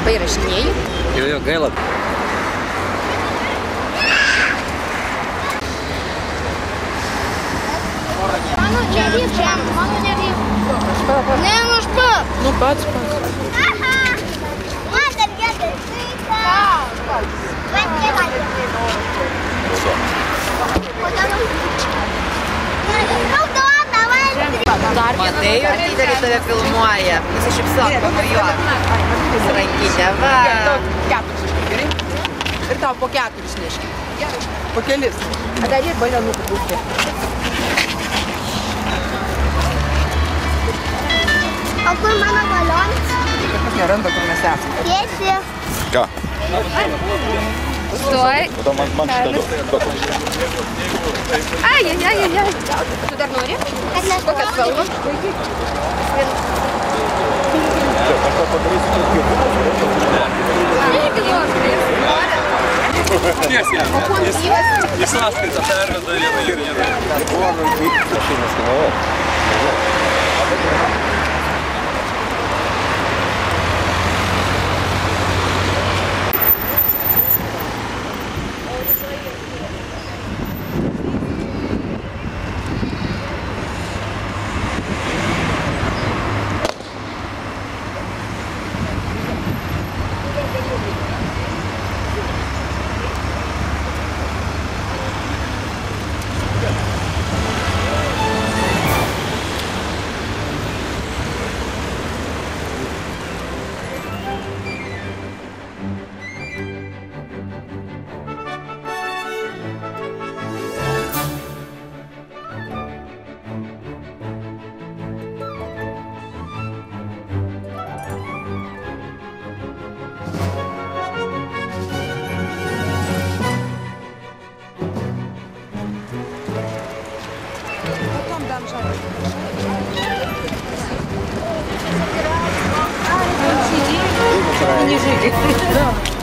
Labai rašinėjai? Jo, gaila. Mano neryp, mano neryp. Ne, nu aš pats. Nu pats. Aha. Man dar gerai. Matai, Jurgytė tave filmuoja. Nusišypsok, pamojuok. Rankytė, va. 4 gerai? Ir tau po 4 neški. Po kelis. A dar ir balionų būti. O kur mano balionas? Kažkas neranda, kur mes esame. Tiesi. Ką? Stoj. Tada man šitą duok. Ai. Tu dar nori? Kokią spalvą? Čia, kažką padarysiu, Jis sąskaitą perveda ir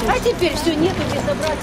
А теперь все, нету где забрать.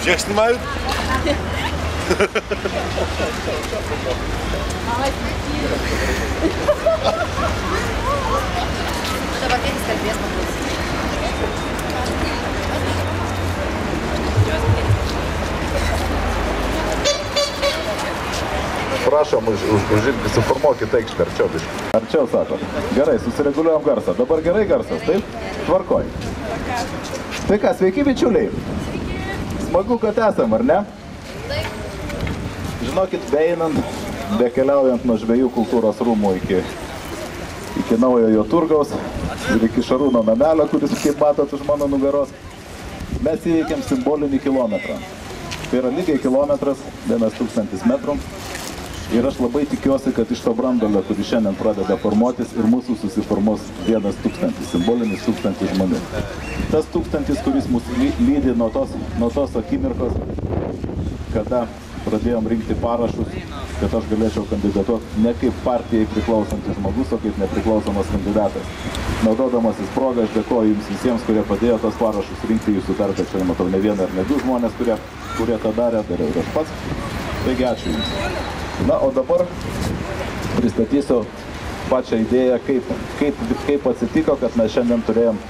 Всех снимают? Prašom, suformuokit aikštę arčiau biškai. Arčiau sako. Gerai, susireguliuojam garsą. Dabar gerai garsas, taip? Tvarkoj. Tai ką, sveiki bičiuliai? Smagu, kad esam, ar ne? Žinokit, beeinant, bekeliaujant nuo Žvejų kultūros rūmų iki naujojo turgaus ir iki Šarūno namelio, kuris, kaip matot, už mano nugaros, mes įveikėm simbolinį kilometrą. Tai yra lygiai kilometras, 1000 metrų. Ir aš labai tikiuosi, kad iš to brandolio, kuris šiandien pradeda formuotis, ir mūsų susiformuos 1000, simbolinis 1000 žmonių. Tas 1000, kuris mus lydi nuo tos akimirkos, kada pradėjom rinkti parašus, kad aš galėčiau kandidatuoti ne kaip partijai priklausantis žmogus, o kaip nepriklausomas kandidatas. Naudodamasis progą, aš dėkoju jums visiems, kurie padėjo tos parašus rinkti jūsų tarpe. Čia matau ne vieną ar ne du žmonės, kurie tą dariau ir aš pats. Taigi ačiū jums. Na, o dabar pristatysiu pačią idėją, kaip atsitiko, kad mes šiandien turėjom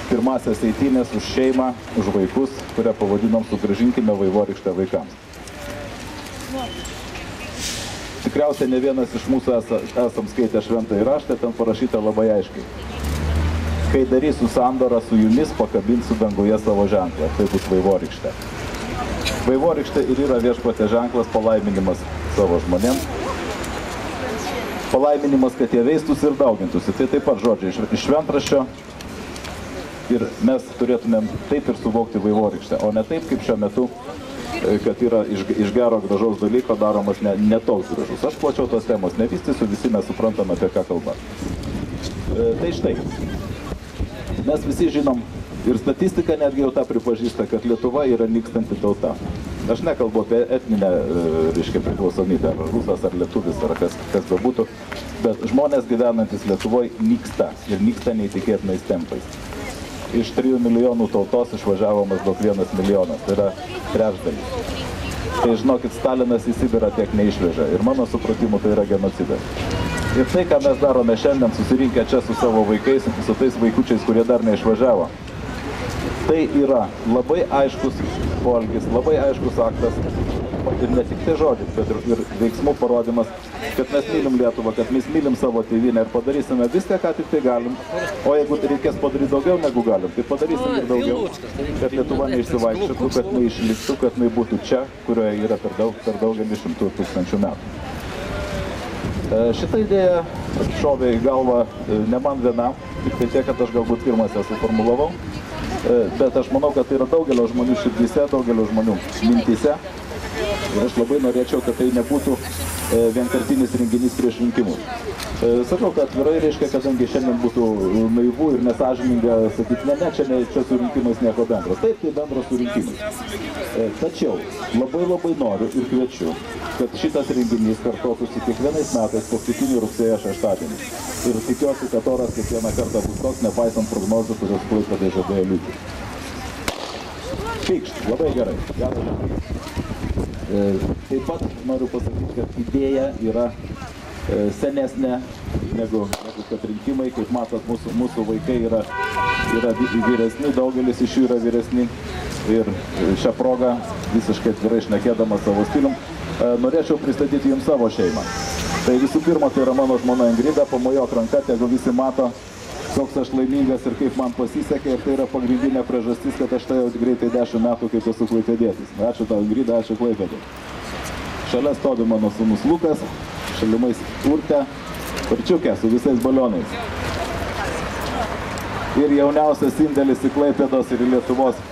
pirmasias eitynės už šeimą, už vaikus, kurią pavadinom Sugrąžinkime vaivorykštę vaikams. tikriausiai ne vienas iš mūsų esam skaitę šventąjį raštą, ten parašyta labai aiškiai. Kai darysiu sandorą su jumis, pakabinsiu danguje savo ženklą. Tai bus vaivorykštė. Vaivorykštė ir yra viešpatės ženklas, palaiminimas savo žmonėms. Palaiminimas, kad jie veistųsi ir daugintųsi. Tai taip pat žodžiai iš šventraščio. Ir mes turėtumėm taip ir suvokti vaivorykštę, o ne taip kaip šiuo metu, kad yra iš gero gražaus dalyko daromas ne toks gražus. Aš plačiau tos temos nevystysiu, visi mes suprantame, apie ką kalba. Tai štai. Mes visi žinom, ir statistika netgi jau tą pripažįsta, kad Lietuva yra nykstanti tauta. Aš nekalbu apie etninę, reiškia, priklausomybę, ar rusas, ar lietuvis, ar kas bebūtų, bet žmonės gyvenantis Lietuvoje nyksta ir nyksta neįtikėtinais tempais. Iš 3 milijonų tautos išvažiavo maždaug 1 milijonas, tai yra trečdalis. Tai žinokit, Stalinas į Sibirą tiek neišvežė ir mano supratimu tai yra genocidas. Ir tai, ką mes darome šiandien susirinkę čia su savo vaikais, su tais vaikučiais, kurie dar neišvažiavo, tai yra labai aiškus poelgis, labai aiškus aktas ir ne tik tai žodis, bet ir veiksmų parodimas, kad mes mylim Lietuvą, kad mes mylim savo tėvynę ir padarysime viską, ką tik tai galim. O jeigu reikės padaryti daugiau negu galim, tai padarysim ir daugiau, kad Lietuva neišsivaikščiotų, kad neišliktų, kad jinai būtų čia, kurioje yra per daugelį šimtų tūkstančių metų. Šitą idėją šovė į galvą ne man vienam, tik tai tiek, kad aš galbūt pirmas ją suformulavau, bet aš manau, kad tai yra daugelio žmonių širdyse, daugelio žmonių mintyse. Ir aš labai norėčiau, kad tai nebūtų vienkartinis renginys prieš rinkimus. Sakau, kad atvirai reiškia, kadangi šiandien būtų naivu ir nesąžininga sakyti, čia su rinkimais nieko bendro. Taip, tai bendro su rinkimais. Tačiau labai noriu ir kviečiu, kad šitas renginys kartotųsi kiekvienais metais paskutinį rugsėjo šeštadienį. Ir tikiuosi, kad oras kiekvieną kartą bus toks, nepaisant prognozų, kurios Klaipėdai žadėjo liūtį. Pykšt, labai gerai. Taip pat noriu pasakyti, kad idėja yra senesnė negu kad rinkimai. Kaip matot, mūsų vaikai yra vyresni, daugelis iš jų yra vyresni. Ir šią progą, visiškai atvirai šnekėdamas savo stilium, norėčiau pristatyti jums savo šeimą. Tai visų pirma, tai yra mano žmona Ingrida, pamojok ranka, jeigu visi mato, koks aš laimingas ir kaip man pasisekė, ir tai yra pagrindinė priežastis, kad aš tai jau greitai 10 metų kaip esu klaipėdietis. Ačiū tau, Ingrida, ačiū Klaipėdai. Šalia stovi mano sūnus Lukas, šalimais Urtė, Parčiukė su visais balionais. Ir jauniausias indėlis į Klaipėdos ir į Lietuvos.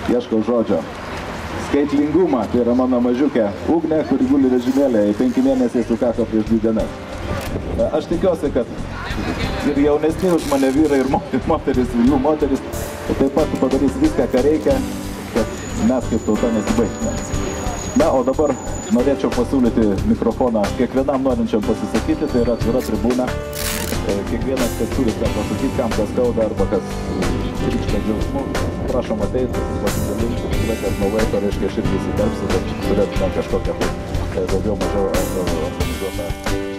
Ieškau žodžio. Skaitlingumą, tai yra mano mažiukė Ugnė, kuri guli vežimėlėje, 5 mėnesiai sukako prieš 2 dienas. Aš tikiuosi, kad ir jaunesni už mane vyrai, ir moteris, ir jų moteris taip pat padarys viską, ką reikia, kad mes kaip tauta nesibaigtume. Na, o dabar norėčiau pasiūlyti mikrofoną kiekvienam norinčiam pasisakyti, tai yra atvira tribūna. Kiekvienas, kas turi ką pasakyti, kam kas skauda arba kas trykšta džiaugsmu, prašom ateiti, pasidalinti, laikas nuo laiko, reiškia, širdį įsiterpsi, kad turėtume kažkokią daugiau mažiau organizuotą